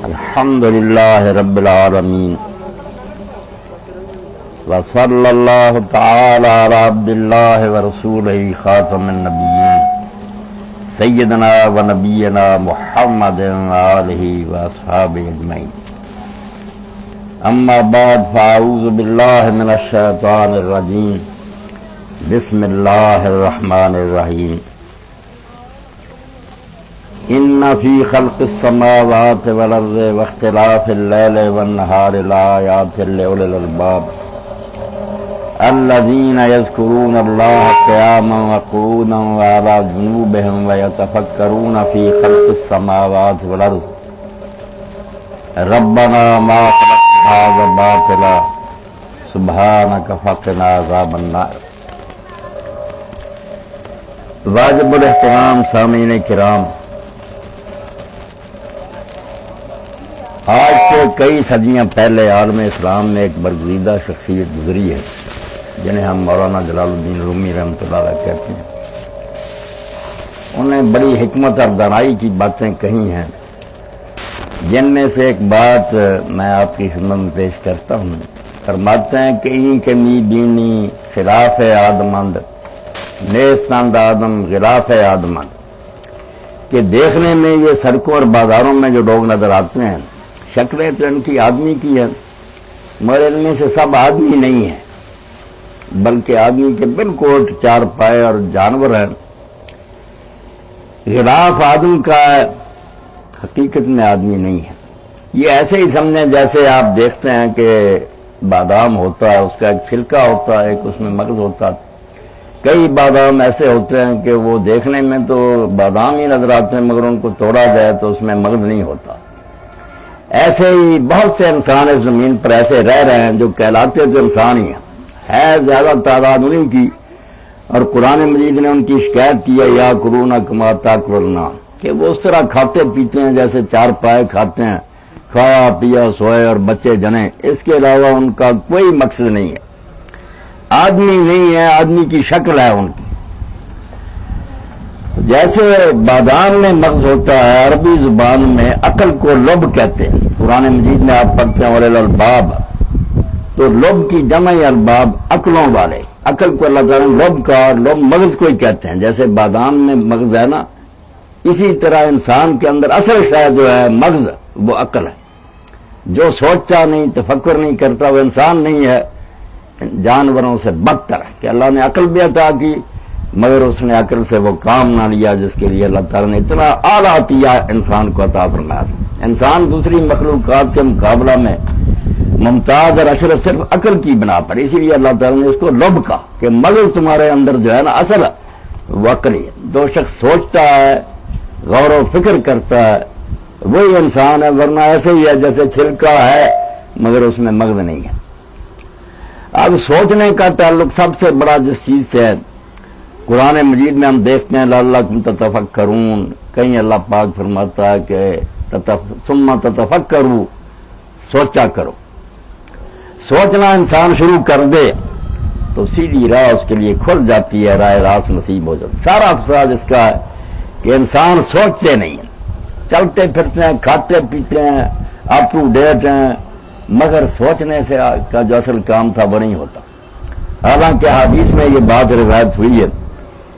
الحمد لله رب العالمين وصلى الله تعالى على عبد الله ورسوله خاتم النبيين سيدنا ونبينا محمد وآله وأصحابه أجمعين. أما بعد فأعوذ بالله من الشيطان الرجيم. بسم الله الرحمن الرحيم. إن في خلق السماوات والأرض واختلاف الليل والنهار لآيات لأولي الألباب الذين يذكرون الله قياما وقعودا وعلى جنوبهم ويتفكرون في خلق السماوات والأرض ربنا ما خلقت هذا باطلا سبحانك فقنا عذاب النار. واجب الاحترام سامعین کرام، آج سے کئی صدیاں پہلے عالم اسلام میں ایک برگزیدہ شخصیت گزری ہے جنہیں ہم مولانا جلال الدین رومی رحمۃ اللہ علیہ کہتے ہیں. انہیں بڑی حکمت اور دانائی کی باتیں کہی ہیں، جن میں سے ایک بات میں آپ کی خدمت میں پیش کرتا ہوں. فرماتے ہیں کہ این کے می بینی خلاف آدمند نیستند آدم غلاف آدمند، کہ دیکھنے میں یہ سڑکوں اور بازاروں میں جو لوگ نظر آتے ہیں شکلیں تو ان کی آدمی کی ہے، مگر ان میں سے سب آدمی نہیں ہیں، بلکہ آدمی کے بالکل چار پائے اور جانور ہیں. غلاف آدم کا ہے، حقیقت میں آدمی نہیں ہے. یہ ایسے ہی سمجھیں جیسے آپ دیکھتے ہیں کہ بادام ہوتا ہے، اس کا ایک چھلکا ہوتا ہے، ایک اس میں مغز ہوتا ہے. کئی بادام ایسے ہوتے ہیں کہ وہ دیکھنے میں تو بادام ہی نظر آتے ہیں، مگر ان کو توڑا جائے تو اس میں مغز نہیں ہوتا. ایسے ہی بہت سے انسان اس زمین پر ایسے رہ رہے ہیں جو کہلاتے تو انسان ہی ہیں، ہے زیادہ تعداد انہیں کی. اور قرآن مجید نے ان کی شکایت کی ہے یا کرونا کما تاکلنا، کہ وہ اس طرح کھاتے پیتے ہیں جیسے چار پائے کھاتے ہیں، کھایا پیا سوئے اور بچے جنے، اس کے علاوہ ان کا کوئی مقصد نہیں ہے. آدمی نہیں ہے، آدمی کی شکل ہے ان کی. جیسے بادام میں مغز ہوتا ہے، عربی زبان میں عقل کو لب کہتے ہیں. قرآن مجید میں آپ پڑھتے ہیں اولے الالباب، تو لب کی جمع الباب عقلوں والے. عقل کو اللہ تعالیٰ نے لب کا اور لب مغز کو ہی کہتے ہیں. جیسے بادام میں مغز ہے نا، اسی طرح انسان کے اندر اصل شے جو ہے مغز، وہ عقل ہے. جو سوچتا نہیں، تفکر نہیں کرتا، وہ انسان نہیں ہے، جانوروں سے بدتر ہے. کہ اللہ نے عقل بھی عطا کی، مگر اس نے عقل سے وہ کام نہ لیا جس کے لیے اللہ تعالیٰ نے اتنا اعلیٰ عطیہ انسان کو عطا فرمایا. انسان دوسری مخلوقات کے مقابلہ میں ممتاز اور اشرف صرف عقل کی بنا پر، اسی لیے اللہ تعالیٰ نے اس کو لب کہا کہ مغز تمہارے اندر جو ہے نا اصل وہ عقل ہی ہے. جو شخص سوچتا ہے، غور و فکر کرتا ہے، وہی انسان ہے، ورنہ ایسے ہی ہے جیسے چھلکا ہے مگر اس میں مغز نہیں ہے. اب سوچنے کا تعلق سب سے بڑا جس چیز سے ہے، قرآن مجید میں ہم دیکھتے ہیں لعلکم تتفکرون، کہیں اللہ پاک فرماتا ہے کہ ثم تتفکروا، سوچا کرو. سوچنا انسان شروع کر دے تو سیدھی راہ اس کے لیے کھل جاتی ہے، راہ راست نصیب ہو جاتی. سارا فساد اس کا ہے کہ انسان سوچتے نہیں ہیں، چلتے پھرتے ہیں، کھاتے پیتے ہیں، اپ ٹو ڈیٹ ہیں، مگر سوچنے سے کا جو اصل کام تھا وہ نہیں ہوتا. حالانکہ حدیث میں یہ بات روایت ہوئی ہے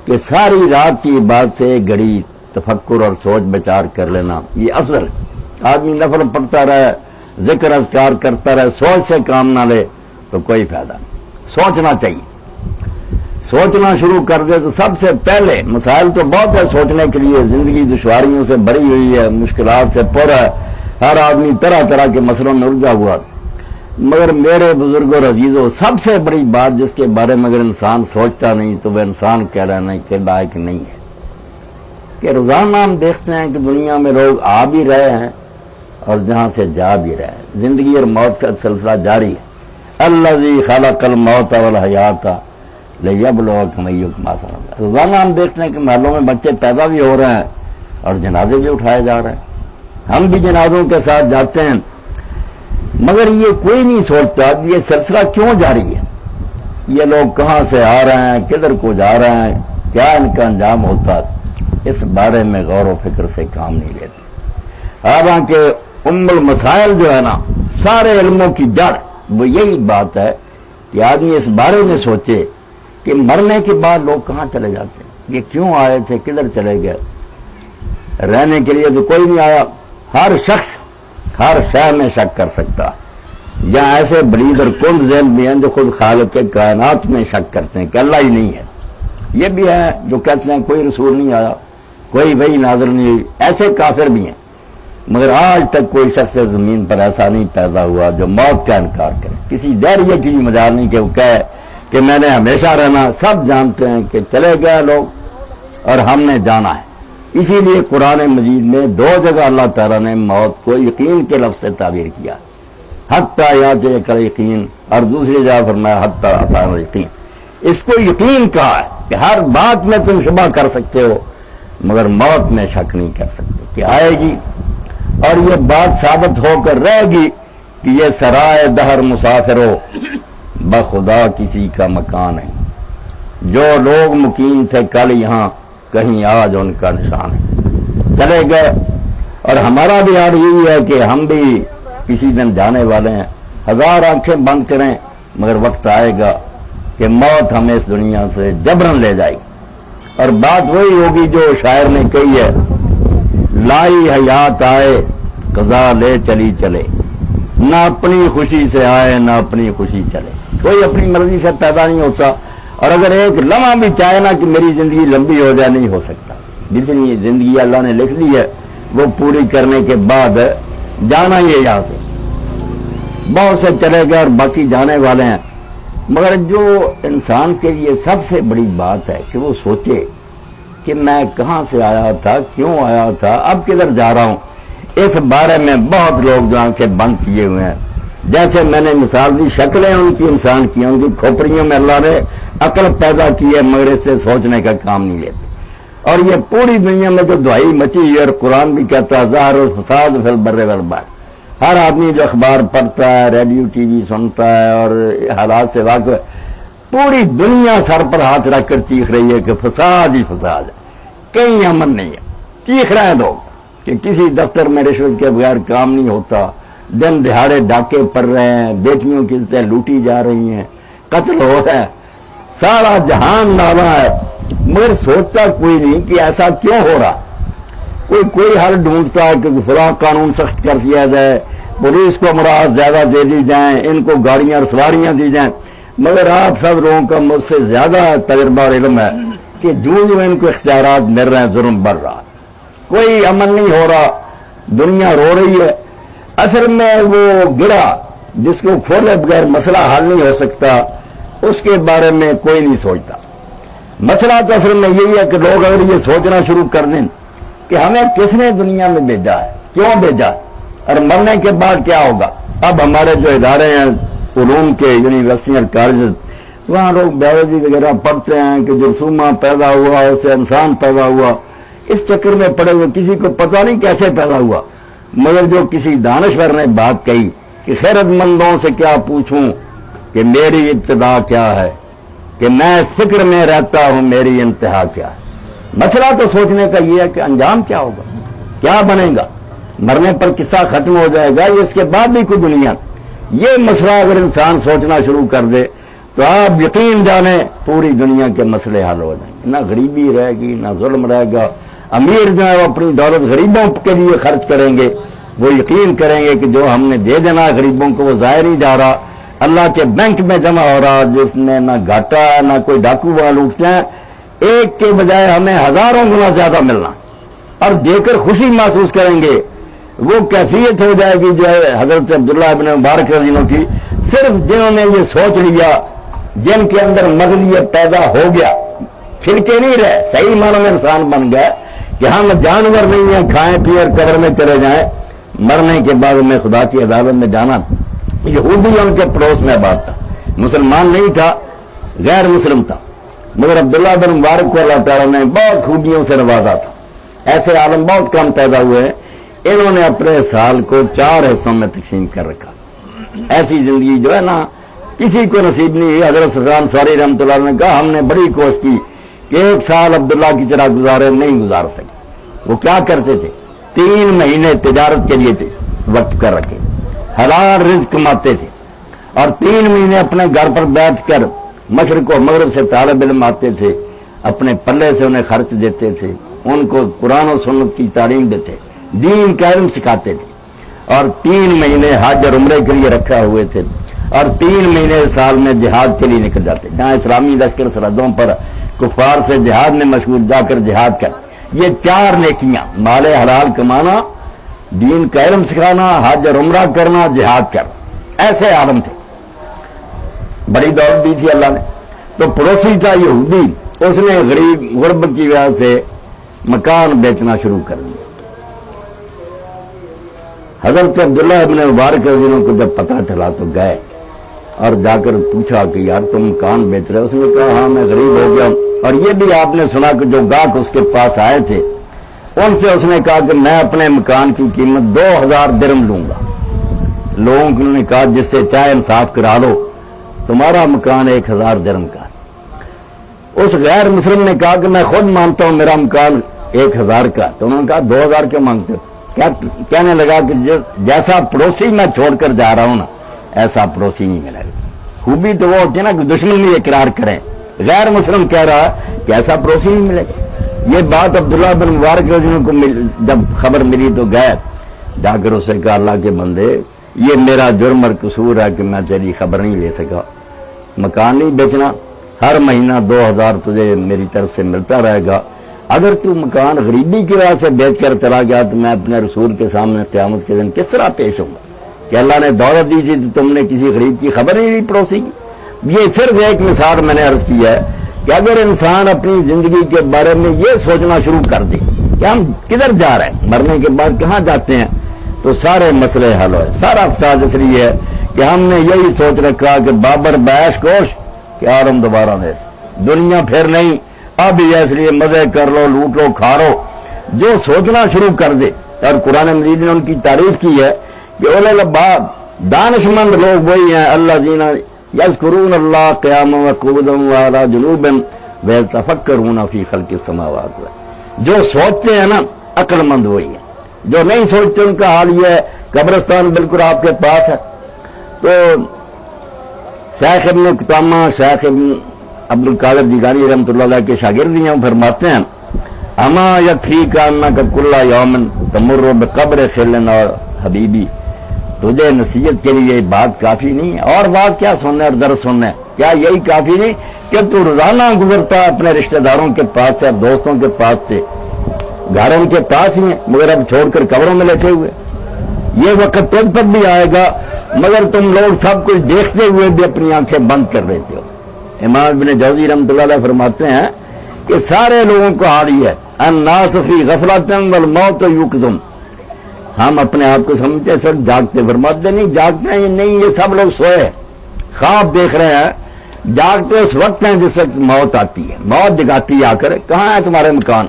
کہ ساری رات کی بات سے ایک گھڑی تفکر اور سوچ بچار کر لینا یہ افضل ہے. آدمی نفل پڑھتا رہے، ذکر اذکار کرتا رہے، سوچ سے کام نہ لے تو کوئی فائدہ نہیں. سوچنا چاہیے. سوچنا شروع کر دے تو سب سے پہلے، مسائل تو بہت ہے سوچنے کے لیے، زندگی دشواریوں سے بھری ہوئی ہے، مشکلات سے پر ہے، ہر آدمی طرح طرح کے مسئلوں میں الجھا ہوا. مگر میرے بزرگوں اور عزیزوں، سب سے بڑی بات جس کے بارے میں اگر انسان سوچتا نہیں تو وہ انسان کہلانے کے لائق نہیں ہے. کہ روزانہ ہم دیکھتے ہیں کہ دنیا میں لوگ آ بھی رہے ہیں اور جہاں سے جا بھی رہے ہیں. زندگی اور موت کا سلسلہ جاری ہے. الذی خلق الموت والحیات لیبلوکم ایکم احسن عملا. روزانہ ہم دیکھتے ہیں کہ محلوں میں بچے پیدا بھی ہو رہے ہیں اور جنازے بھی اٹھائے جا رہے ہیں. ہم بھی جنازوں کے ساتھ جاتے ہیں، مگر یہ کوئی نہیں سوچتا یہ سلسلہ کیوں جاری ہے، یہ لوگ کہاں سے آ رہے ہیں، کدھر کو جا رہے ہیں، کیا ان کا انجام ہوتا. اس بارے میں غور و فکر سے کام نہیں لیتے. حالانکہ ام المسائل جو ہے نا سارے علموں کی جڑ وہ یہی بات ہے کہ آدمی اس بارے میں سوچے کہ مرنے کے بعد لوگ کہاں چلے جاتے ہیں، یہ کیوں آئے تھے، کدھر چلے گئے۔ رہنے کے لیے تو کوئی نہیں آیا۔ ہر شخص ہر شے میں شک کر سکتا ہے، یا ایسے بلید اور کند ذہن بھی ہیں جو خود خالق کے کائنات میں شک کرتے ہیں کہ اللہ ہی نہیں ہے۔ یہ بھی ہے جو کہتے ہیں کوئی رسول نہیں آیا، کوئی وحی نازل نہیں ہوئی، ایسے کافر بھی ہیں۔ مگر آج تک کوئی شخص زمین پر ایسا نہیں پیدا ہوا جو موت کا انکار کرے۔ کسی دہریے کی بھی مجال نہیں کہ وہ کہے کہ میں نے ہمیشہ رہنا۔ سب جانتے ہیں کہ چلے گئے لوگ اور ہم نے جانا ہے۔ اسی لیے قرآن مجید میں 2 جگہ اللہ تعالیٰ نے موت کو یقین کے لفظ سے تعبیر کیا، حتیٰ یاتیک الیقین، اور دوسری جگہ فرمایا حتیٰ اتانا الیقین۔ اس کو یقین کہا ہے کہ ہر بات میں تم شبہ کر سکتے ہو مگر موت میں شک نہیں کر سکتے کہ آئے گی، اور یہ بات ثابت ہو کر رہے گی کہ یہ سرائے دہر مسافر ہو بخدا کسی کا مکان ہے۔ جو لوگ مقیم تھے کل یہاں کہیں آج ان کا نشان ہے، چلے گئے۔ اور ہمارا بھی حال یہی ہے کہ ہم بھی کسی دن جانے والے ہیں۔ 1000 آنکھیں بند کریں مگر وقت آئے گا کہ موت ہمیں اس دنیا سے جبرن لے جائے گی، اور بات وہی ہوگی جو شاعر نے کہی ہے، لائی حیات آئے قضا لے چلی چلے، نہ اپنی خوشی سے آئے نہ اپنی خوشی چلے۔ کوئی اپنی مرضی سے پیدا نہیں ہوتا، اور اگر ایک لمحہ بھی چاہے نا کہ میری زندگی لمبی ہو جائے، نہیں ہو سکتا۔ جتنی زندگی اللہ نے لکھ دی ہے وہ پوری کرنے کے بعد جانا ہی ہے یہاں سے۔ بہت سے چلے گئے اور باقی جانے والے ہیں، مگر جو انسان کے لیے سب سے بڑی بات ہے کہ وہ سوچے کہ میں کہاں سے آیا تھا، کیوں آیا تھا، اب کدھر جا رہا ہوں۔ اس بارے میں بہت لوگ جو آنکھیں بند کیے ہوئے ہیں۔ جیسے میں نے مثال دی، شکلیں ان کی انسان کی، ان کی کھوپڑیوں میں اللہ نے عقل پیدا کی ہے مگر اس سے سوچنے کا کام نہیں لیتے۔ اور یہ پوری دنیا میں جو دہائی مچی ہے، اور قرآن بھی کہتا ہے ظاہر الفساد فی البر والبحر۔ ہر آدمی جو اخبار پڑھتا ہے، ریڈیو ٹی وی سنتا ہے اور حالات سے واقف ہے، پوری دنیا سر پر ہاتھ رکھ کر چیخ رہی ہے کہ فساد ہی فساد ہے، کہیں امن نہیں ہے۔ چیخ رہے ہیں لوگ کہ کسی دفتر میں رشوت کے بغیر کام نہیں ہوتا، دن دہاڑے ڈاکے پڑ رہے ہیں، بیٹیوں کی عزتیں لوٹی جا رہی ہیں، قتل ہو رہا ہے، سارا جہان نالا ہے، مگر سوچتا کوئی نہیں کہ ایسا کیوں ہو رہا۔ کوئی حل ڈھونڈتا ہے کہ فلاں قانون سخت کر دیا جائے، پولیس کو مراعات زیادہ دے دی جائیں، ان کو گاڑیاں اور سواریاں دی جائیں، مگر آپ سب لوگوں کا مجھ سے زیادہ تجربہ اور علم ہے کہ جو ان کو اختیارات مل رہے ہیں ظلم بڑھ رہا، کوئی امن نہیں ہو رہا، دنیا رو رہی ہے۔ اصل میں وہ گرا جس کو کھولے بغیر مسئلہ حل نہیں ہو سکتا، اس کے بارے میں کوئی نہیں سوچتا۔ مسئلہ تو اصل میں یہی ہے کہ لوگ اگر یہ سوچنا شروع کر دیں کہ ہمیں کس نے دنیا میں بھیجا ہے، کیوں بھیجا ہے، اور مرنے کے بعد کیا ہوگا۔ اب ہمارے جو ادارے ہیں علوم کے، یونیورسٹیاں کالج، وہاں لوگ بیولوجی وغیرہ پڑھتے ہیں کہ جرثومہ پیدا ہوا، اس سے انسان پیدا ہوا، اس چکر میں پڑے ہوئے کسی کو پتہ نہیں کیسے پیدا ہوا۔ مگر جو کسی دانشور نے بات کہی کہ خیرت مندوں سے کیا پوچھوں کہ میری ابتدا کیا ہے، کہ میں اس فکر میں رہتا ہوں میری انتہا کیا ہے۔ مسئلہ تو سوچنے کا یہ ہے کہ انجام کیا ہوگا، کیا بنے گا، مرنے پر قصہ ختم ہو جائے گا یا اس کے بعد بھی کوئی دنیا۔ یہ مسئلہ اگر انسان سوچنا شروع کر دے تو آپ یقین جانیں پوری دنیا کے مسئلے حل ہو جائیں گے، نہ غریبی رہے گی، نہ ظلم رہے گا۔ امیر جو ہے وہ اپنی دولت غریبوں کے لیے خرچ کریں گے، وہ یقین کریں گے کہ جو ہم نے دے دینا غریبوں کو وہ ظاہر ہی جا رہا، اللہ کے بینک میں جمع ہو رہا، جس میں نہ گھاٹا ہے نہ کوئی ڈاکو وہاں لوٹتے ہیں، ایک کے بجائے ہمیں ہزاروں گنا زیادہ ملنا، اور دے کر خوشی محسوس کریں گے۔ وہ کیفیت ہو جائے گی جو ہے حضرت عبداللہ ابن مبارک رضی اللہ عنہ کی، صرف جنہوں نے یہ سوچ لیا، جن کے اندر مغزیت پیدا ہو گیا، چھلکے نہیں رہے، صحیح معنوں میں انسان بن گیا کہ ہم جانور نہیں ہیں، کھائیں پیے اور قبر میں چلے جائیں، مرنے کے بعد ہمیں خدا کی عدالت میں جانا۔ یہودی ان کے پڑوس میں بات تھا، مسلمان نہیں تھا، غیر مسلم تھا، مگر عبداللہ بن مبارک کو اللہ تعالیٰ نے بہت خوبیوں سے نوازا تھا۔ ایسے عالم بہت کم پیدا ہوئے ہیں، انہوں نے اپنے سال کو 4 حصوں میں تقسیم کر رکھا۔ ایسی زندگی جو ہے نا کسی کو نصیب نہیں ہوئی۔ حضرت سفیان ثوری رحمۃ اللہ نے کہا ہم نے بڑی کوشش کی کہ 1 سال عبداللہ کی طرح گزارے، نہیں گزار سکے۔ وہ کیا کرتے تھے، 3 مہینے تجارت کے لیے تھے، وقت کر رکھے، حلال رزق کماتے تھے، اور 3 مہینے اپنے گھر پر بیٹھ کر مشرق و مغرب سے طالب علم آتے تھے، اپنے پلے سے انہیں خرچ دیتے تھے، ان کو قرآن و سنت کی تعلیم دیتے، دین کا علم سکھاتے تھے، اور 3 مہینے حج اور عمرے کے لیے رکھا ہوئے تھے، اور 3 مہینے سال میں جہاد کے لیے نکل جاتے، جہاں اسلامی لشکر سرحدوں پر کفار سے جہاد میں مشغول، جا کر جہاد کر۔ یہ 4 نیکیاں، مال حلال کمانا، دین کا علم سکھانا، حج اور عمرہ کرنا، جہاد کرنا، ایسے عالم تھے، بڑی دولت دی تھی اللہ نے۔ تو پڑوسی تھا یہودی، اس نے غریب غربت کی وجہ سے مکان بیچنا شروع کر دیا۔ حضرت عبداللہ ابن مبارک رضی اللہ عنہ کو جب پتہ چلا تو گئے اور جا کر پوچھا کہ یار تم مکان بیچ رہے ہو؟ اس نے کہا ہاں میں غریب ہو گیا ہوں، اور یہ بھی آپ نے سنا کہ جو گاہک اس کے پاس آئے تھے ان سے اس نے کہا کہ میں اپنے مکان کی قیمت 2000 درم لوں گا۔ لوگوں نے کہا جس سے چاہے انصاف کرا لو، تمہارا مکان 1000 درم کا۔ اس غیر مسلم نے کہا کہ میں خود مانتا ہوں میرا مکان 1000 کا، تو انہوں نے کہا 2000 کیا مانگتے ہو؟ کہنے لگا کہ جیسا پڑوسی میں چھوڑ کر جا رہا ہوں نا، ایسا پڑوسی نہیں ملے گا۔ خوبی تو وہ ہوتی ہے نا کہ دشمن بھی اقرار کریں، غیر مسلم کہہ رہا کہ ایسا پڑوسی نہیں ملے گا۔ یہ بات عبداللہ بن مبارک رضی اللہ عنہ کو جب خبر ملی تو گئے، جا کر اسے کہا اللہ کے بندے یہ میرا جرم اور قصور ہے کہ میں تیری خبر نہیں لے سکا، مکان نہیں بیچنا، ہر مہینہ 2000 تجھے میری طرف سے ملتا رہے گا، اگر تو مکان غریبی کی وجہ سے بیچ کر چلا گیا تو میں اپنے رسول کے سامنے قیامت کے دن کس طرح پیش ہوں گا کہ اللہ نے دولت دی تھی تو تم نے کسی غریب کی خبر نہیں لی پڑوسی کی۔ یہ صرف ایک مثال میں نے عرض کی ہے کہ اگر انسان اپنی زندگی کے بارے میں یہ سوچنا شروع کر دے کہ ہم کدھر جا رہے ہیں، مرنے کے بعد کہاں جاتے ہیں، تو سارے مسئلے حل ہوئے۔ سارا فساد اس لیے ہے کہ ہم نے یہی سوچ رکھا کہ بابر بیش کوش کہ آرم دوبارہ میں دنیا پھر نہیں، اب اس لیے مزے کر لو، لوٹ لو، کھا لو۔ جو سوچنا شروع کر دے، اور قرآن مجید نے ان کی تعریف کی ہے کہ اولل الالباب، دانش مند لوگ وہی ہیں الذین یذکرون اللہ قیاما وقعودا وعلی جنوبہم ویتفکرون فی خلق السماوات، جو سوچتے ہیں نا عقل مند وہی ہے، جو نہیں سوچتے ان کا حال یہ ہے۔ قبرستان بالکل آپ کے پاس ہے، تو شیخ ابن قتامہ، شیخ ابن عبد القادر جیلانی رحمۃ اللہ علیہ کے شاگرد ہیں، وہ فرماتے ہیں اما یکفیک انک کل یوم تمر بقبر خل اور حبیبی، تجھے نصیحت کے لیے بات کافی نہیں ہے؟ اور بات کیا سننا اور درس سننا ہے؟ کیا یہی کافی نہیں کہ تو روزانہ گزرتا ہے اپنے رشتہ داروں کے پاس سے، دوستوں کے پاس سے، گھر ان کے پاس ہی ہیں مگر اب چھوڑ کر قبروں میں لیٹے ہوئے۔ یہ وقت تجھ پر بھی آئے گا مگر تم لوگ سب کچھ دیکھتے ہوئے بھی اپنی آنکھیں بند کر رہتے ہو۔ امام ابن جوزی رحمۃ اللہ علیہ فرماتے ہیں کہ سارے لوگوں کو حال ہی ہے، الناس فی غفلۃ والموت یقظم، ہم اپنے آپ کو سمجھتے سر جاگتے، فرماتے نہیں جاگتے ہیں نہیں، یہ سب لوگ سوئے خواب دیکھ رہے ہیں، جاگتے اس وقت ہیں جس وقت موت آتی ہے، موت جگاتی ہے آ کر، کہاں ہے تمہارے مکان،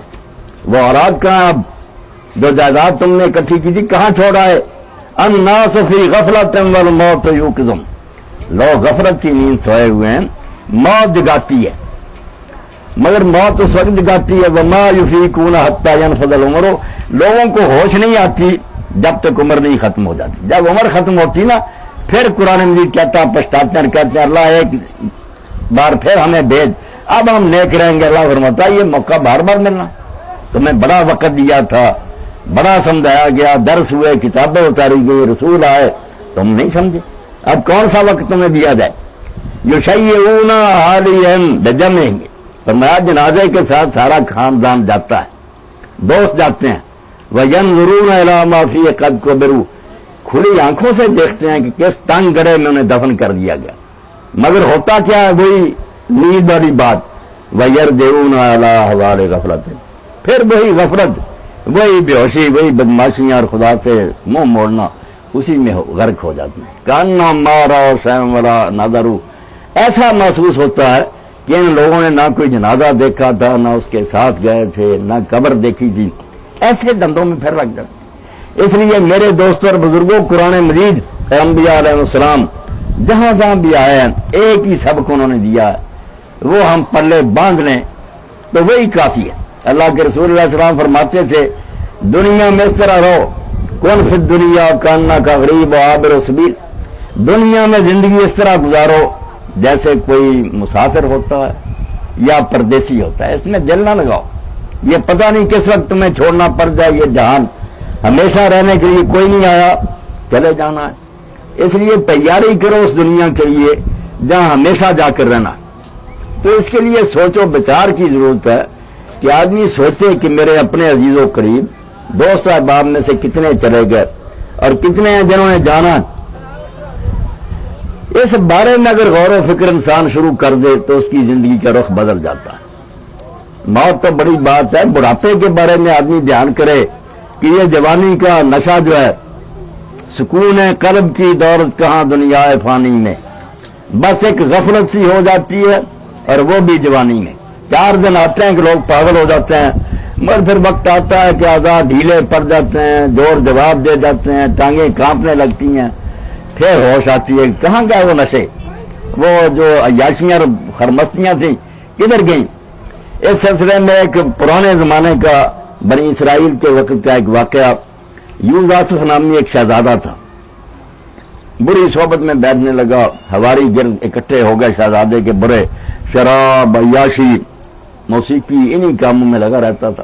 وہ اولاد کہاں، اب جو جائیداد تم نے اکٹھی کی تھی کہاں چھوڑا ہے؟ الناس فی غفلۃ والموت یقظم، لوگ غفلت کی نیند سوئے ہوئے ہیں، موت جگاتی ہے، مگر موت اس وقت جگاتی ہے وما یفیقون حتی ینفض العمر، لوگوں کو ہوش نہیں آتی جب تک عمر نہیں ختم ہو جاتی، جب عمر ختم ہوتی نا پھر قرآن مجید کہتا پچھتاتے ہیں، کہتے ہیں اللہ ایک بار پھر ہمیں بھیج، اب ہم نیک رہیں گے۔ اللہ فرماتا ہے یہ موقع بار بار ملنا، تمہیں بڑا وقت دیا تھا، بڑا سمجھایا گیا، درس ہوئے، کتابیں اتاری گئی، رسول آئے، تم نہیں سمجھے، اب کون سا وقت تمہیں دیا جائے؟ یشیعون علیہم بجمعہم، فرمایا جنازے کے ساتھ سارا خاندان جاتا ہے، دوست جاتے ہیں، وینظرون الی ما فی قد قبروا، کھلی آنکھوں سے دیکھتے ہیں کہ کس تنگ گڑھے میں انہیں دفن کر دیا گیا، مگر ہوتا کیا ہے وہی نیند والی بات، ویرجعون الی احوال غفلت، پھر وہی غفلت، وہی بے ہوشی، وہی بدماشیاں اور خدا سے منہ موڑنا، اسی میں غرق ہو جاتی ہے۔ کاننا مارا شیم ولا نظروا، ایسا محسوس ہوتا ہے کہ ان لوگوں نے نہ کوئی جنازہ دیکھا تھا، نہ اس کے ساتھ گئے تھے، نہ قبر دیکھی تھی، ایسے دندوں میں پھر لگ جاتے۔ اس لیے میرے دوستوں اور بزرگوں، قرآن مجید انبیاء علیہ السلام جہاں جہاں بھی آئے ہیں ایک ہی سبق انہوں نے دیا ہے، وہ ہم پلے باندھ لیں تو وہی کافی ہے۔ اللہ کے رسول علیہ السلام فرماتے تھے دنیا میں اس طرح رہو کون فی الدنیا کاننا کا غریب و عابر و سبیل، دنیا میں زندگی اس طرح گزارو جیسے کوئی مسافر ہوتا ہے یا پردیسی ہوتا ہے، اس میں دل نہ لگاؤ، یہ پتہ نہیں کس وقت تمہیں چھوڑنا پڑ جائے، یہ جہان ہمیشہ رہنے کے لیے کوئی نہیں آیا، چلے جانا ہے، اس لیے تیاری کرو اس دنیا کے لیے جہاں ہمیشہ جا کر رہنا۔ تو اس کے لیے سوچ و بچار کی ضرورت ہے کہ آدمی سوچے کہ میرے اپنے عزیز و قریب دوست احباب میں سے کتنے چلے گئے اور کتنے ہیں جنہوں نے جانا۔ اس بارے میں اگر غور و فکر انسان شروع کر دے تو اس کی زندگی کا رخ بدل جاتا ہے۔ موت تو بڑی بات ہے، بڑھاپے کے بارے میں آدمی دھیان کرے کہ یہ جوانی کا نشہ جو ہے، سکون ہے قلب کی دولت کہاں دنیا فانی میں، بس ایک غفلت سی ہو جاتی ہے، اور وہ بھی جوانی میں 4 دن آتے ہیں کہ لوگ پاگل ہو جاتے ہیں، مگر پھر وقت آتا ہے کہ آزاد ڈھیلے پڑ جاتے ہیں، زور جواب دے جاتے ہیں، ٹانگیں کانپنے لگتی ہیں، پھر ہوش آتی ہے کہاں گئے وہ نشے، وہ جو عیاشیاں اور خرمستیاں تھیں کدھر گئیں۔ اس سلسلے میں ایک پرانے زمانے کا بنی اسرائیل کے وقت کا ایک واقعہ، یوزاسف نامی ایک شہزادہ تھا، بری صحبت میں بیٹھنے لگا، ہواری گرد اکٹھے ہو گئے شہزادے کے برے، شراب، عیاشی، موسیقی، انہی کاموں میں لگا رہتا تھا۔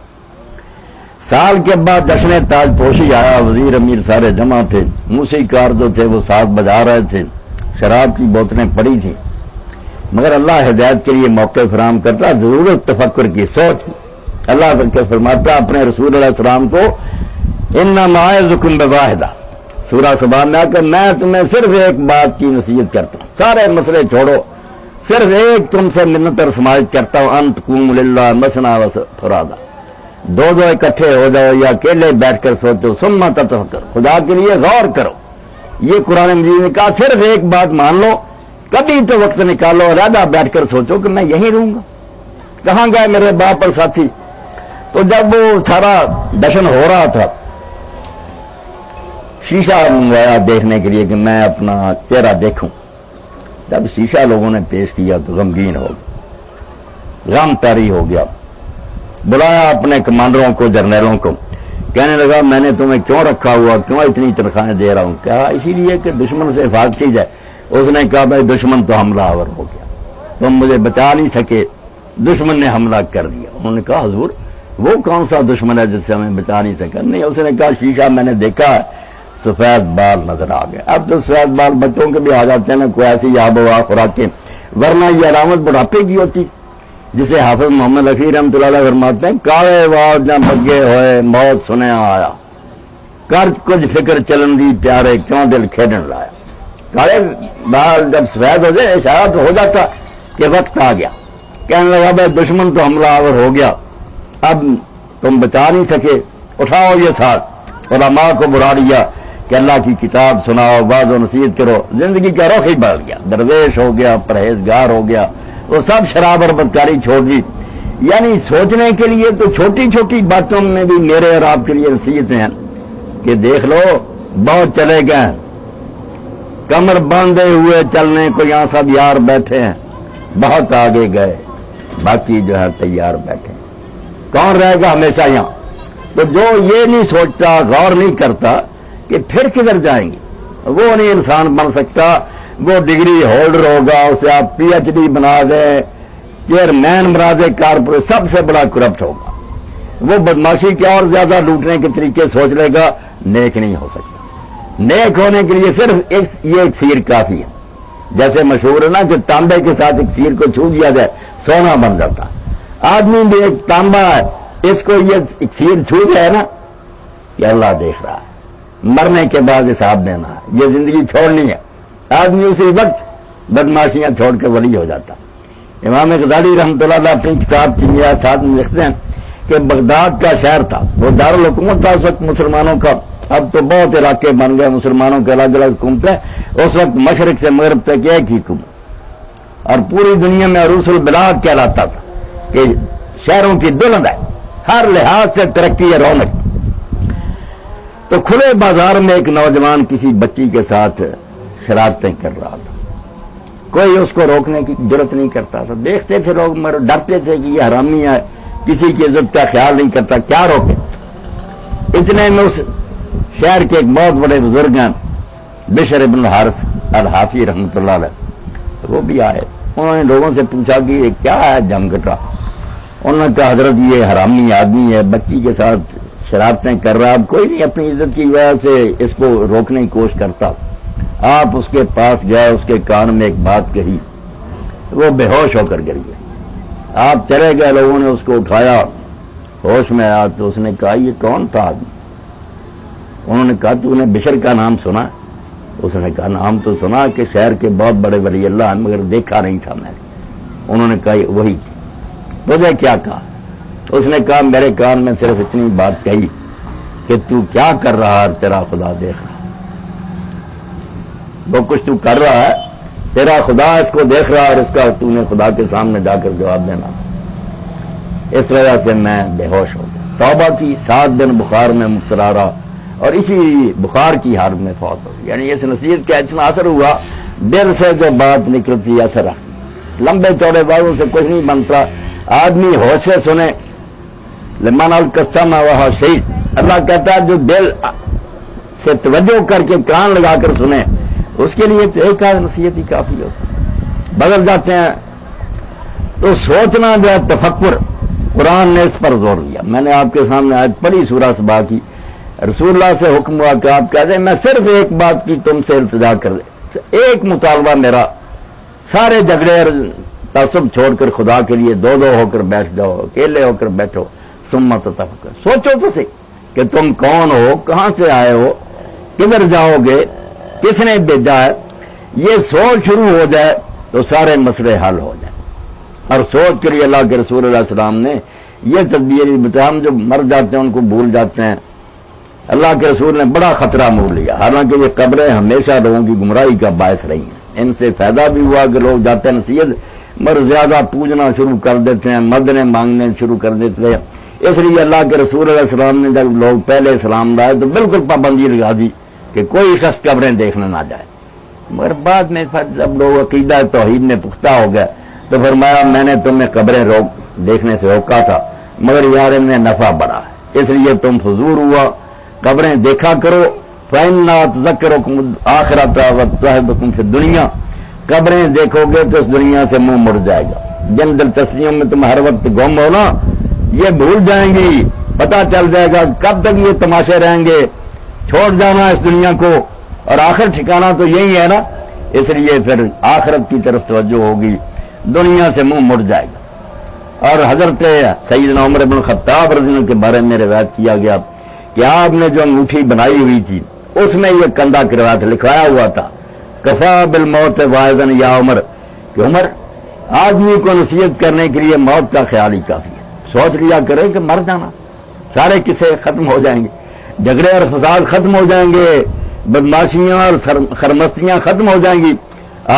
سال کے بعد جشن تاج پوشی آیا، وزیر امیر سارے جمع تھے، موسیقار جو تھے وہ ساتھ بجا رہے تھے، شراب کی بوتلیں پڑی تھیں، مگر اللہ ہدایت کے لیے موقع فراہم کرتا، ضرورت تفکر کی، سوچ کی۔ اللہ کر کے فرماتا اپنے رسول علیہ السلام کو، انما اعظکم بواحدہ، سورہ سبا میں آ کر میں تمہیں صرف ایک بات کی نصیحت کرتا ہوں، سارے مسئلے چھوڑو، صرف ایک تم سے منت اور سماجت کرتا ہوں، ان تقوموا للہ مثنی و فرادا، دو اکٹھے ہو جاؤ یا اکیلے بیٹھ کر سوچو، ثم تتفکر، خدا کے لیے غور کرو۔ یہ قرآن مجید نے کہا صرف ایک بات مان لو، کبھی تو وقت نکالو، علیحدہ بیٹھ کر سوچو کہ میں یہیں رہوں گا، کہاں گئے میرے باپ اور ساتھی۔ تو جب وہ سارا جشن ہو رہا تھا، شیشہ منگوایا دیکھنے کے لیے کہ میں اپنا چہرہ دیکھوں، جب شیشہ لوگوں نے پیش کیا تو غمگین ہو گیا، غم طاری ہو گیا، بلایا اپنے کمانڈروں کو، جرنیلوں کو، کہنے لگا میں نے تمہیں کیوں رکھا ہوا، کیوں اتنی تنخواہیں دے رہا ہوں؟ کہا اسی لیے کہ دشمن سے حفاظت کی جائے۔ اس نے کہا بھائی دشمن تو حملہ آور ہو گیا، تم مجھے بچا نہیں سکے، دشمن نے حملہ کر دیا۔ انہوں نے کہا حضور وہ کون سا دشمن ہے جس سے ہمیں بچا نہیں سکا؟ نہیں، اس نے کہا شیشہ میں نے دیکھا ہے، سفید بال نظر آ گئے۔ اب تو سفید بال بچوں کے بھی آ جاتے ہیں نا، کوئی ایسی آب و ہوا خوراکیں، ورنہ یہ علامت بڑھاپے کی ہوتی، جسے حافظ محمد رفیع رحمۃ اللہ علیہ فرماتے ہیں، کالے وال جہاں بگے ہوئے موت سنیا آیا، کر کچھ فکر چلن دی پیارے کیوں دل کھیڈن لایا۔ کالے بال جب سفید ہو جائے اشارہ تو ہو جاتا کہ وقت آ گیا۔ کہنے لگا بھائی دشمن تو حملہ آور ہو گیا، اب تم بچا نہیں سکے، اٹھاؤ یہ ساتھ، علماء کو بلا لیا کہ اللہ کی کتاب سناؤ، واعظ و نصیحت کرو، زندگی کا رخ ہی بدل گیا، درویش ہو گیا، پرہیزگار ہو گیا، وہ سب شراب اور بدکاری چھوڑ دی۔ یعنی سوچنے کے لیے تو چھوٹی چھوٹی باتوں میں بھی میرے اور آپ کے لیے نصیحتیں ہیں کہ دیکھ لو بہت چلے گئے، کمر باندھے ہوئے چلنے کو یہاں سب یار بیٹھے ہیں، بہت آگے گئے، باقی جو ہے تیار بیٹھے، کون رہے گا ہمیشہ یہاں؟ تو جو یہ نہیں سوچتا، غور نہیں کرتا کہ پھر کدھر جائیں گے، وہ نہیں انسان بن سکتا۔ وہ ڈگری ہولڈر ہوگا، اسے آپ پی ایچ ڈی بنا دیں، چیئرمین بنا دیں کارپوریٹ، سب سے بڑا کرپٹ ہوگا، وہ بدماشی کے اور زیادہ لوٹنے کے طریقے سوچ لے گا، نیک نہیں ہو سکتا۔ نیک ہونے کے لیے صرف یہ ایک سیر کافی ہے، جیسے مشہور ہے نا کہ تانبے کے ساتھ ایک سیر کو چھو دیا جائے سونا بن جاتا۔ آدمی بھی ایک تانبا ہے، اس کو یہ ایک سیر چھو جائے نا کہ اللہ دیکھ رہا ہے، مرنے کے بعد حساب دینا ہے، یہ زندگی چھوڑنی ہے، آدمی اسی وقت بدماشیاں چھوڑ کے ولی ہو جاتا۔ امام غزالی رحمۃ اللہ علیہ اپنی کتاب کیمیا ساتھ میں لکھتے ہیں کہ بغداد کا شہر تھا، وہ دارالحکومت تھا اس وقت مسلمانوں کا، اب تو بہت علاقے بن گئے مسلمانوں کے، الگ الگ حکومتیں، اس وقت مشرق سے مغرب تک ایک ہی حکومت، اور پوری دنیا میں عروس البلاد کہلاتا تھا کہ شہروں کی دلند ہے، ہر لحاظ سے ترقی ہے، رونق۔ تو کھلے بازار میں ایک نوجوان کسی بچی کے ساتھ شرارتیں کر رہا تھا، کوئی اس کو روکنے کی جرت نہیں کرتا تھا، دیکھتے تھے لوگ مگر ڈرتے تھے کہ یہ حرامی ہے، کسی کی عزت کا خیال نہیں کرتا، کیا روکے۔ اتنے میں اس شہر کے ایک بہت بڑے بزرگ ہیں بشر ابن الحارث الحافی رحمۃ اللہ علیہ، وہ بھی آئے. انہوں نے لوگوں سے پوچھا کہ یہ کیا ہے جم گٹا. انہوں نے کہا حضرت یہ حرامی آدمی ہے، بچی کے ساتھ شرارتیں کر رہا، اب کوئی نہیں اپنی عزت کی وجہ سے اس کو روکنے کی کوشش کرتا. آپ اس کے پاس گئے، اس کے کان میں ایک بات کہی، وہ بے ہوش ہو کر گر گئے. آپ چلے گئے، لوگوں نے اس کو اٹھایا، ہوش میں آیا تو اس نے کہا یہ کون تھا آدمی؟ انہوں نے کہا تو نے بشر کا نام سنا؟ اس نے کہا نام تو سنا کہ شہر کے بہت بڑے ولی اللہ ہیں، مگر دیکھا نہیں تھا میں نے. انہوں نے کہا وہی تھی. تجھے کیا کہا؟ اس نے کہا میرے کان میں صرف اتنی بات کہی کہ تو کیا کر رہا ہے، تیرا خدا دیکھ رہا. وہ کچھ تو کر رہا ہے، تیرا خدا اس کو دیکھ رہا، اور اس کا تو نے خدا کے سامنے جا کر جواب دینا. اس وجہ سے میں بے ہوش ہو گیا. توبہ کی، 7 دن بخار میں مبتلا رہا اور اسی بخار کی حالت میں فوت ہو گئی. یعنی اس نصیحت کا اتنا اثر ہوا، دل سے جو بات نکلتی اثر رکھتی. لمبے چوڑے باتوں سے کچھ نہیں بنتا. آدمی ہوش سے سنے، لمن القسم وہ شہید. اللہ کہتا ہے جو دل سے توجہ کر کے کان لگا کر سنے، اس کے لیے تو ایک نصیحت ہی کافی ہوتی. بدل جاتے ہیں تو سوچنا جو ہے تفکر، قرآن نے اس پر زور دیا. میں نے آپ کے سامنے آج پڑھی سورہ سبا کی، رسول اللہ سے حکم ہوا کہ آپ کہہ دیں میں صرف ایک بات کی تم سے التجا کر دیں، ایک مطالبہ میرا، سارے جھگڑے اور تعصب چھوڑ کر خدا کے لیے دو ہو کر بیٹھ جاؤ، اکیلے ہو کر بیٹھو. ثم تفکر، سوچو تو صحیح کہ تم کون ہو، کہاں سے آئے ہو، کدھر جاؤ گے، کس نے بھیجا ہے. یہ سوچ شروع ہو جائے تو سارے مسئلے حل ہو جائیں. اور سوچ کے لیے اللہ کے رسول علیہ السلام نے یہ تدبیر بتایا. ہم جو مر جاتے ہیں ان کو بھول جاتے ہیں. اللہ کے رسول نے بڑا خطرہ مول لیا. حالانکہ یہ قبریں ہمیشہ لوگوں کی گمراہی کا باعث رہی ہیں. ان سے فائدہ بھی ہوا کہ لوگ جاتے ہیں نصیحت مر زیادہ پوجنا شروع کر دیتے ہیں، مددیں مانگنے شروع کر دیتے ہیں. اس لیے اللہ کے رسول علیہ السلام نے جب لوگ پہلے اسلام لائے تو بالکل پابندی لگا دی کہ کوئی شخص قبریں دیکھنے نہ جائے. مگر بعد میں جب لوگ عقیدہ توحید میں پختہ ہو گئے تو فرمایا میں نے تمہیں قبریں دیکھنے سے روکا تھا، مگر یار ان میں نفع بڑا ہے، اس لیے تم فضول ہوا، قبریں دیکھا کرو. فَإِنَّا تُذَكِّرُكُمُ الْآخِرَةَ وَتُذْهِبُكُمْ فِي الدُّنْيَا. قبریں دیکھو گے تو اس دنیا سے منہ مڑ جائے گا. جن دلچسپیوں میں تم ہر وقت گم ہو نا، یہ بھول جائیں گی. پتہ چل جائے گا کب تک یہ تماشے رہیں گے. چھوڑ جانا اس دنیا کو، اور آخر ٹھکانا تو یہی ہے نا. اس لیے پھر آخرت کی طرف توجہ ہوگی، دنیا سے منہ مڑ جائے گا. اور حضرت سیدنا عمر بن خطاب رضی اللہ عنہ کے بارے میں روایت کیا گیا کہ آپ نے جو انگوٹھی بنائی ہوئی تھی اس میں یہ کندھا کروات لکھوایا ہوا تھا کفا بالموت واعظا یا عمر، کہ عمر آدمی کو نصیحت کرنے کے لیے موت کا خیال ہی کافی ہے. سوچ لیا کرے کہ مر جانا، سارے قصے ختم ہو جائیں گے، جھگڑے اور فساد ختم ہو جائیں گے، بدماشیاں اور خرمستیاں ختم ہو جائیں گی.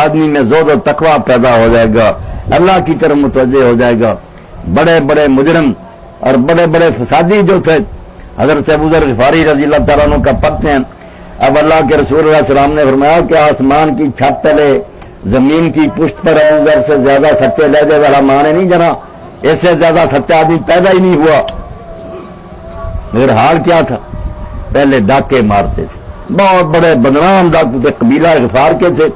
آدمی میں زہد و تقویٰ پیدا ہو جائے گا، اللہ کی طرف متوجہ ہو جائے گا. بڑے بڑے مجرم اور بڑے بڑے فسادی جو تھے، حضرت ابو ذر غفاری رضی اللہ تعالیٰ عنہ کا پڑھتے ہیں. اب اللہ کے رسول علیہ السلام نے فرمایا کہ آسمان کی چھت تلے زمین کی پشت پر ابو ذر سے زیادہ سچے لہجے والا مانے نہیں جنا، اس سے زیادہ سچا آدمی پیدا ہی نہیں ہوا. مگر حال کیا تھا؟ پہلے ڈاکے مارتے تھے، بہت بڑے بدنام ڈاکو تھے، قبیلہ غفار کے تھے.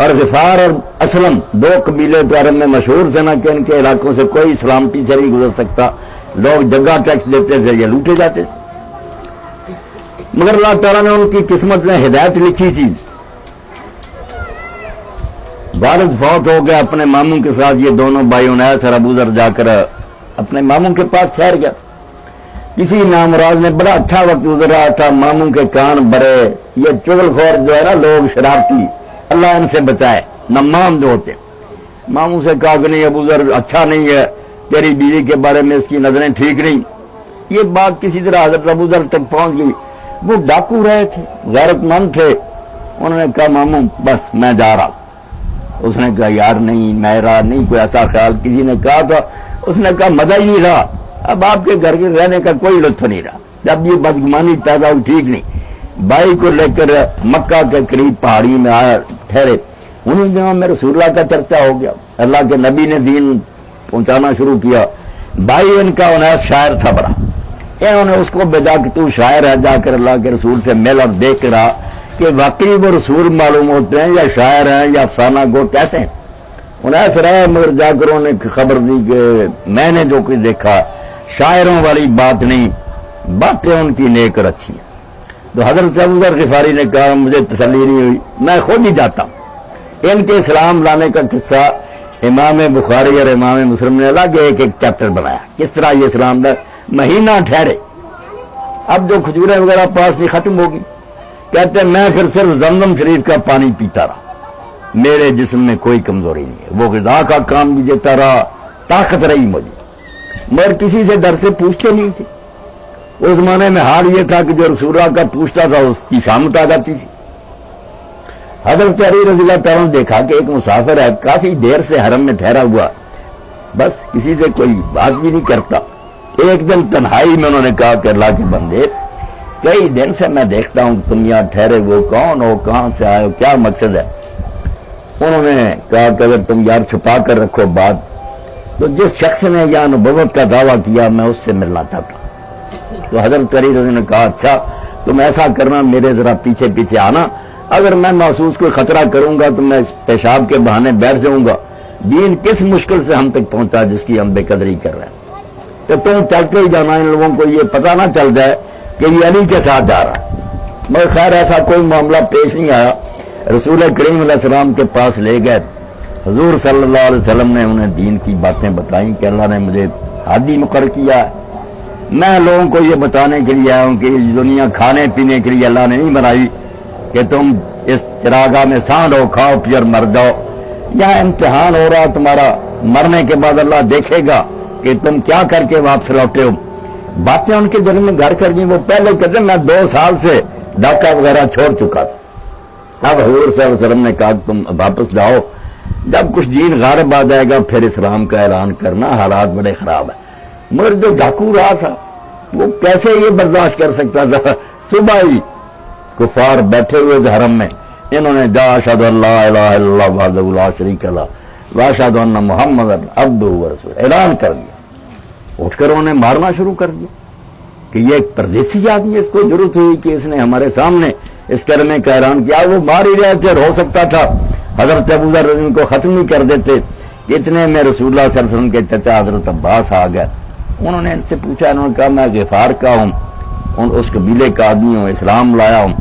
اور غفار اور اسلم دو قبیلے تو عرب میں مشہور تھے نا کہ ان کے علاقوں سے کوئی سلامتی سے نہیں گزر سکتا. لوگ جگہ ٹیکس دیتے تھے یا لوٹے جاتے تھے. مگر اللہ تعالیٰ نے ان کی قسمت میں ہدایت لکھی تھی. والد فوت ہو گیا اپنے ماموں کے ساتھ، یہ دونوں بھائی انیس اور ابو ذر جا کر اپنے ماموں کے پاس ٹھہر گیا. کسی نامراض نے بڑا اچھا وقت گزر رہا تھا، ماموں کے کان بڑے، یہ چغل خور جو ہے نا لوگ شرارتی، اللہ ان سے بچائے، نمام جو ہوتے. ماموں سے کہا کہ نہیں ابو ذر اچھا نہیں ہے، تیری بیوی کے بارے میں اس کی نظریں ٹھیک نہیں. یہ بات کسی طرح حضرت ابو ذر تک پہنچ گئی. وہ ڈاکو رہے تھے، غیرت مند تھے. انہوں نے کہا ماموں بس میں جا رہا. اس نے کہا یار نہیں، میرا نہیں کوئی ایسا خیال. کسی نے کہا تھا، اس نے کہا مزہ ہی نہیں رہا، اب آپ کے گھر کے رہنے کا کوئی لطف نہیں رہا. جب یہ بدگمانی پیدا ہوئی ٹھیک نہیں. بھائی کو لے کر مکہ کے قریب پہاڑی میں آیا ٹھہرے. انہیں جہاں میں رسول اللہ کا چرچا ہو گیا، اللہ کے نبی نے دین پہنچانا شروع کیا. بھائی ان کا انیس شاعر تھا بڑا، انہوں نے اس کو بھیجا کہ تو شاعر ہے، جا کر اللہ کے رسول سے مل اور دیکھ کر آ کہ واقعی وہ رسول معلوم ہوتے ہیں یا شاعر ہیں یا افسانہ گو کیسے ہیں. انہیں ایسا رہا، مگر جا کر انہوں نے خبر دی کہ میں نے جو کچھ دیکھا شاعروں والی بات نہیں، باتیں ان کی نیک اور اچھی ہیں. تو حضرت ابو ذر غفاری نے کہا مجھے تسلی نہیں ہوئی، میں خود ہی جاتا ہوں. ان کے اسلام لانے کا قصہ امام بخاری اور امام مسلم نے الگ ایک ایک چیپٹر بنایا، کس طرح یہ اسلام کا مہینہ ٹھہرے. اب جو کھجوریں وغیرہ پاس نہیں ختم ہوگی، کہتے ہیں میں پھر صرف زمزم شریف کا پانی پیتا رہا، میرے جسم میں کوئی کمزوری نہیں ہے، وہ غذا کا کام بھی دیتا رہا، طاقت رہی مجھے، مگر کسی سے ڈر سے پوچھتے نہیں تھے. اس زمانے میں حال یہ تھا کہ جو رسول اللہ کا پوچھتا تھا اس کی شامت آ جاتی تھی. حضرت علی رضی اللہ تعالیٰ نے دیکھا کہ ایک مسافر ہے، کافی دیر سے حرم میں ٹھہرا ہوا، بس کسی سے کوئی بات بھی نہیں کرتا. ایک دن تنہائی میں انہوں نے کہا کہ اللہ کے بندے، کئی دن سے میں دیکھتا ہوں تم یہاں ٹھہرے، وہ کون ہو، کہاں سے آئے ہو، کیا مقصد ہے؟ انہوں نے کہا کہ اگر تم یار چھپا کر رکھو بات، تو جس شخص نے یہاں نبوت کا دعویٰ کیا میں اس سے ملنا چاہتا ہوں. تو حضرت علی رضی نے کہا اچھا تم ایسا کرنا، میرے ذرا پیچھے پیچھے آنا، اگر میں محسوس کوئی خطرہ کروں گا تو میں پیشاب کے بہانے بیٹھ جاؤں گا. دین کس مشکل سے ہم تک پہنچا جس کی ہم بے قدری کر رہے ہیں، تو تم چلتے ہی جانا، ان لوگوں کو یہ پتہ نہ چل جائے کہ یہ علی کے ساتھ جا رہا ہے. مگر خیر ایسا کوئی معاملہ پیش نہیں آیا. رسول کریم علیہ السلام کے پاس لے گئے. حضور صلی اللہ علیہ وسلم نے انہیں دین کی باتیں بتائیں کہ اللہ نے مجھے ہادی مقرر کیا ہے، میں لوگوں کو یہ بتانے کے لیے آیا ہوں کہ یہ دنیا کھانے پینے کے لیے اللہ نے نہیں بنائی کہ تم اس چراگاہ میں سانڈو کھاؤ پی اور مر جاؤ. یہاں امتحان ہو رہا تمہارا، مرنے کے بعد اللہ دیکھے گا کہ تم کیا کر کے واپس لوٹے ہو. باتیں ان کے دل میں گھر کر گئی. وہ پہلے کہتے میں 2 سال سے ڈاکہ وغیرہ چھوڑ چکا تھا. اب حضور صلی اللہ علیہ وسلم نے کہا تم واپس جاؤ، جب کچھ دین غالب آ جائے گا پھر اسلام کا اعلان کرنا، حالات بڑے خراب ہیں. مگر جو ڈاکو رہا تھا وہ کیسے یہ برداشت کر سکتا تھا؟ صبح ہی کفار بیٹھے ہوئے تھے حرم میں، انہوں نے جا اشہد ان لا الہ الا اللہ وحدہ لا شریک لہ واشہد ان محمد عبدہ ورسولہ اعلان کر دیا. اٹھ کر انہوں نے مارنا شروع کر دیا کہ یہ ایک پردیسی آدمی، اس کو ضرورت ہوئی کہ اس نے ہمارے سامنے اس کلمے کا اعلان کیا. وہ مار ہی رہے تھے اور ہو سکتا تھا حضرت ابو ذر کو ختم ہی کر دیتے. اتنے میں رسول اللہ صلی اللہ علیہ وسلم کے چچا حضرت عباس آ گئے. انہوں نے ان سے پوچھا، انہوں نے کہا میں غفار کا ہوں، اس قبیلے کا آدمی ہوں، اسلام لایا ہوں.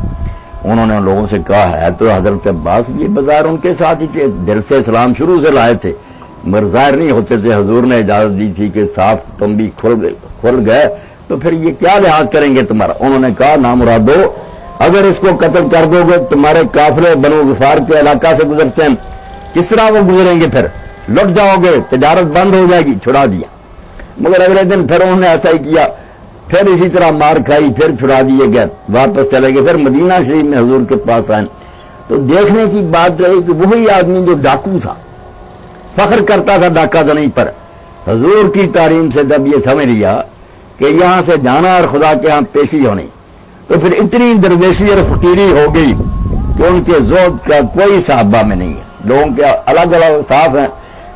انہوں نے لوگوں سے کہا ہے تو حضرت عباس بھی بظاہر ان کے ساتھ ہی تھے، دل سے اسلام شروع سے لائے تھے، مگر ظاہر نہیں ہوتے تھے. حضور نے اجازت دی تھی کہ صاف تم بھی کھل گئے تو پھر یہ کیا لحاظ کریں گے تمہارا. انہوں نے کہا نامرادو، اگر اس کو قتل کر دو گے تمہارے قافلے بنو غفار کے علاقہ سے گزرتے ہیں، کس طرح وہ گزریں گے؟ پھر لٹ جاؤ گے، تجارت بند ہو جائے گی. چھڑا دیا. مگر اگلے دن پھر انہوں نے ایسا ہی کیا، پھر اسی طرح مار کھائی، پھر چھڑا دیے گئے، واپس چلے گئے. پھر مدینہ شریف میں حضور کے پاس آئے تو دیکھنے کی بات رہی کہ وہی آدمی جو ڈاکو تھا، فخر کرتا تھا ڈاکہ زنی پر، حضور کی تعلیم سے جب یہ سمجھ لیا کہ یہاں سے جانا اور خدا کے ہاں پیشی ہونی، تو پھر اتنی درویشی اور فقیری ہو گئی کہ ان کے زہد کا کوئی صحابہ میں نہیں ہے. لوگوں کے الگ الگ صاف ہیں،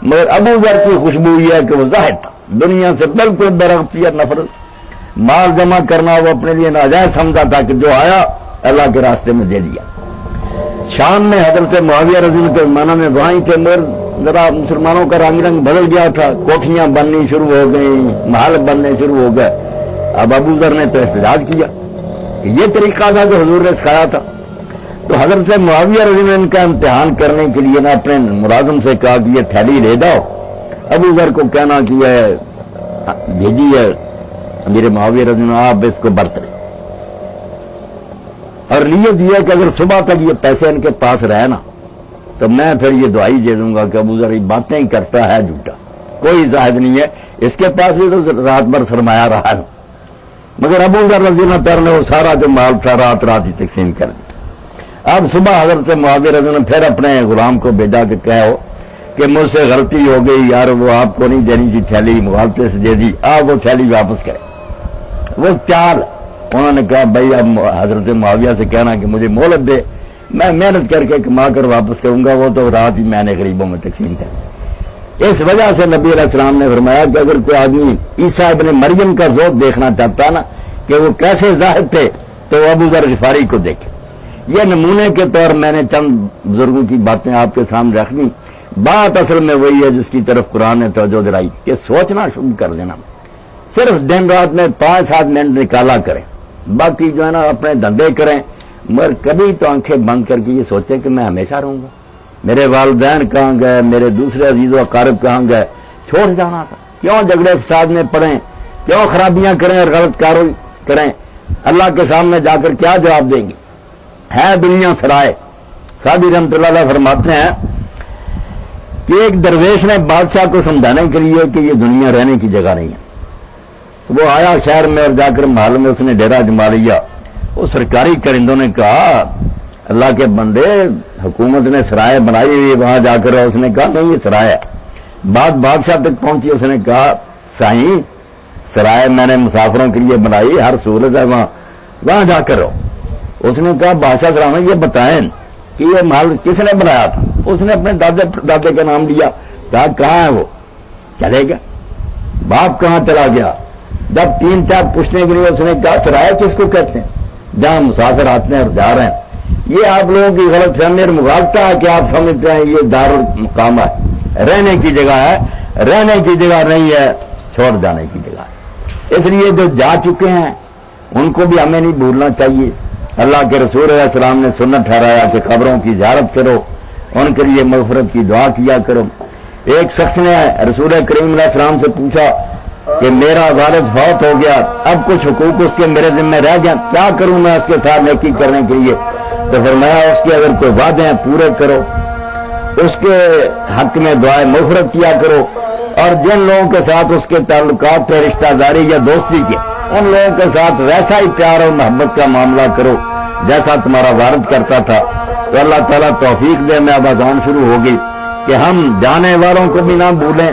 مگر ابو ذر کی خوشبو یہ ہے کہ وہ زاہد تھا، دنیا سے بالکل برغبتی اور نفرت. مال جمع کرنا وہ اپنے لیے ناجائز سمجھا تھا کہ جو آیا اللہ کے راستے میں دے دیا. شام میں حضرت معاویہ رضی اللہ کے زمانہ میں وہیں تھے، مگر ذرا مسلمانوں کا رنگ بدل گیا تھا، کوٹھیاں بننی شروع ہو گئیں، محل بننے شروع ہو گئے. اب ابو ذر نے تو احتجاج کیا کہ یہ طریقہ تھا جو حضور نے سکھایا تھا. تو حضرت معاویہ رضی اللہ عنہ کا امتحان کرنے کے لیے نا اپنے ملازم سے کہا کہ یہ تھیلی لے جاؤ. ابو ذر کو کہنا کہ یہ بھیجی ہے میرے معاویہ رضی اللہ عنہ، آپ اس کو برت لیں. اور لیے دیا کہ اگر صبح تک یہ پیسے ان کے پاس رہے نا تو میں پھر یہ دعائی دے دوں گا کہ ابو ذر باتیں ہی کرتا ہے جھوٹا، کوئی زاہد نہیں ہے. اس کے پاس بھی تو رات بھر سرمایہ رہا ہے، مگر ابو ذر رضی اللہ عنہ نے وہ سارا جو مال تھا رات ہی تقسیم کر دیا. اب صبح حضرت معاویہ رضی اللہ عنہ پھر اپنے غلام کو بھیجا کہ کہو کہ مجھ سے غلطی ہو گئی یار، وہ آپ کو نہیں دینی تھی تھیلی، مغالطے سے دے دی، آپ وہ تھیلی واپس کریں. وہ چال انہوں نے کہا بھائی اب حضرت معاویہ سے کہنا کہ مجھے مہلت دے، میں محنت کر کے کما کر واپس کروں گا، وہ تو رات ہی میں نے غریبوں میں تقسیم کر دی. اس وجہ سے نبی علیہ السلام نے فرمایا کہ اگر کوئی آدمی عیسیٰ ابن مریم کا ذوق دیکھنا چاہتا نا کہ وہ کیسے ظاہر تھے تو ابو ذر غفاری کو دیکھے. یہ نمونے کے طور میں نے چند بزرگوں کی باتیں آپ کے سامنے رکھ دی. بات اصل میں وہی ہے جس کی طرف قرآن نے توجہ دلائی کہ سوچنا شروع کر دینا. صرف دن رات میں 5-7 منٹ نکالا کریں, باقی جو ہے نا اپنے دھندے کریں, مگر کبھی تو آنکھیں بند کر کے یہ سوچیں کہ میں ہمیشہ رہوں گا. میرے والدین کہاں گئے, میرے دوسرے عزیز و اقارب کہاں گئے, چھوڑ جانا تھا. کیوں جھگڑے فساد میں پڑیں, کیوں خرابیاں کریں اور غلط کاروں کریں؟ اللہ کے سامنے جا کر کیا جواب دیں گے؟ ہے دنیا سرائے. سعدی رحمۃ اللہ علیہ فرماتے ہیں کہ ایک درویش نے بادشاہ کو سمجھانے کے لیے کہ یہ دنیا رہنے کی جگہ نہیں ہے. وہ آیا شہر میں اور جا کر محل میں اس نے ڈیرا جما لیا. وہ سرکاری کرندوں نے کہا اللہ کے بندے, حکومت نے سرائے بنائی ہوئی, وہاں جا کر اس نے کہا نہیں یہ سرائے ہے. بات بادشاہ تک پہنچی, اس نے کہا سائیں سرائے میں نے مسافروں کے لیے بنائی, ہر سہولت ہے وہاں جا کر رہو. اس نے کہا بادشاہ سلام یہ بتائیں کہ یہ محل کس نے بنایا تھا؟ اس نے اپنے دادے کا نام لیا. کہا کہاں ہے وہ؟ چلے گا. باپ کہاں چلا گیا؟ جب 3-4 پوچھنے کے لیے اس نے کہا سرائے کس کو کہتے ہیں؟ جہاں مسافر آتے ہیں اور جا رہے ہیں. یہ آپ لوگوں کی غلط فہمی اور مغالطہ ہے کہ آپ سمجھتے ہیں یہ دارالمقام ہے, رہنے کی جگہ ہے. رہنے کی جگہ نہیں ہے, چھوڑ جانے کی جگہ ہے. اس لیے جو جا چکے ہیں ان کو بھی ہمیں نہیں بھولنا چاہیے. اللہ کے رسول علیہ السلام نے سنت ٹھہرایا کہ قبروں کی زیارت کرو, ان کے لیے مغفرت کی دعا کیا کرو. ایک شخص نے رسول کریم علیہ السلام سے پوچھا کہ میرا والد فوت ہو گیا, اب کچھ حقوق اس کے میرے ذمہ رہ گیا, کیا کروں میں اس کے ساتھ نیکی کرنے کے لیے؟ تو فرمایا اس کے اگر کوئی وعدے ہیں پورے کرو, اس کے حق میں دعائیں مغفرت کیا کرو, اور جن لوگوں کے ساتھ اس کے تعلقات تھے رشتہ داری یا دوستی کے, ان لوگوں کے ساتھ ویسا ہی پیار اور محبت کا معاملہ کرو جیسا تمہارا والد کرتا تھا. تو اللہ تعالیٰ توفیق دے. میں اب اذان شروع ہوگی کہ ہم جانے والوں کو بھی نہ بھولیں,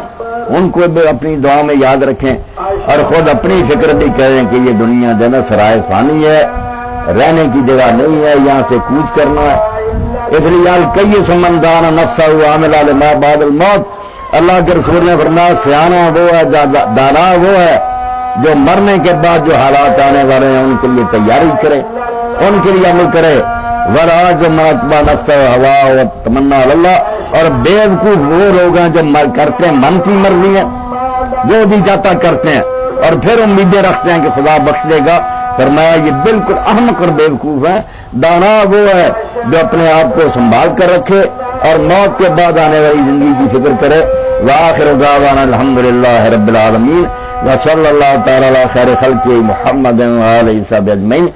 ان کو بھی اپنی دعا میں یاد رکھیں, اور خود اپنی فکر بھی کریں کہ یہ دنیا جو ہے سرائے فانی ہے, رہنے کی جگہ نہیں ہے, یہاں سے کوچ کرنا ہے. اس لیے کئی سمندان نفسہ عامل لما بعد الموت, اللہ کے رسول نے فرمایا سیانا وہ ہے, دانا وہ ہے جو مرنے کے بعد جو حالات آنے والے ہیں ان کے لیے تیاری کرے, ان کے لیے عمل کرے. وراج ماتبا نفسہ ہوا و تمنا اللہ, اور بیوقوف وہ لوگ ہیں جو کرتے ہیں من کی مرضی ہے, جو بھی چاہتا کرتے ہیں, اور پھر امیدیں رکھتے ہیں کہ خدا بخش دے گا. فرمایا یہ بالکل احمق اور بیوقوف ہے. دانا وہ ہے جو اپنے آپ کو سنبھال کر رکھے اور موت کے بعد آنے والی زندگی کی فکر کرے. وآخر دعوانا الحمدللہ رب العالمین وصلی اللہ تعالی علی خیر خلقہ محمد و آلہ وصحبہ اجمعین.